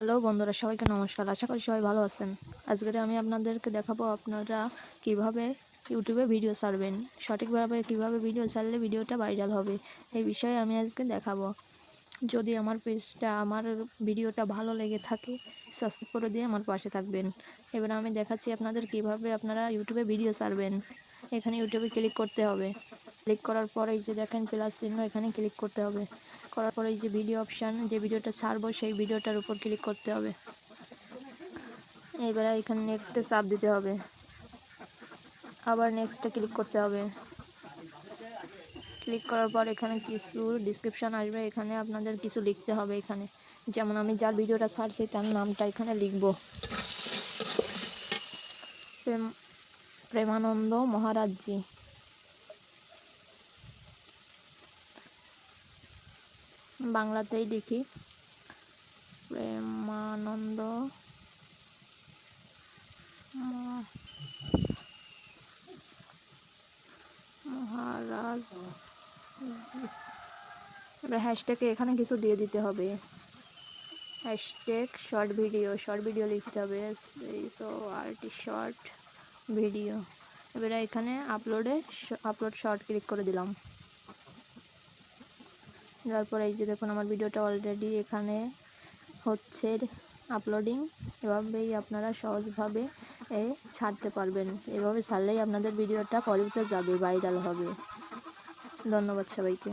Hello বন্ধুরা, সবাইকে নমস্কার। আশা করি সবাই ভালো আছেন। আজকে আমি আপনাদেরকে দেখাবো আপনারা কিভাবে ইউটিউবে ভিডিও ছাড়বেন, সঠিকভাবে কিভাবে ভিডিও ছাড়লে ভিডিওটা ভাইরাল হবে, এই বিষয়ে আমি আজকে দেখাবো। যদি আমার আমার ভিডিওটা ভালো লেগে থাকে, সাবস্ক্রাইব করে দিয়ে আমার পাশে থাকবেন। এবার আমি দেখাচ্ছি আপনাদের কিভাবে আপনারা ইউটিউবে ভিডিও ছাড়বেন। এখানে ইউটিউবে ক্লিক করতে হবে। ক্লিক করার পরে এই যে দেখেন প্লাস চিহ্ন, এখানে ক্লিক করতে হবে। করার পরে এই যে ভিডিও অপশান, যে ভিডিওটা ছাড়বো সেই ভিডিওটার উপর ক্লিক করতে হবে। এবারে এখানে নেক্সটে চাপ দিতে হবে, আবার নেক্সটে ক্লিক করতে হবে। ক্লিক করার পর এখানে কিছু ডিসক্রিপশান আসবে, এখানে আপনাদের কিছু লিখতে হবে। এখানে যেমন আমি যার ভিডিওটা ছাড়ছি তার নামটা এখানে লিখব, প্রেমানন্দ মহারাজজি। বাংলাতেই লিখি প্রেমানন্দ মহারাজ। এবার হ্যাশট্যাগে এখানে কিছু দিয়ে দিতে হবে, হ্যাশট্যাগ শর্ট ভিডিও লিখতে হবে, শর্ট ভিডিও। এবারে এখানে আপলোড শর্ট ক্লিক করে দিলাম। তারপর এই যে দেখুন আমার ভিডিওটা অলরেডি এখানে হচ্ছে আপলোডিং। এভাবেই আপনারা সহজভাবে ছাড়তে পারবেন। এভাবে ছাড়লেই আপনাদের ভিডিওটা পরবর্তীতে যাবে, ভাইরাল হবে। ধন্যবাদ সবাইকে।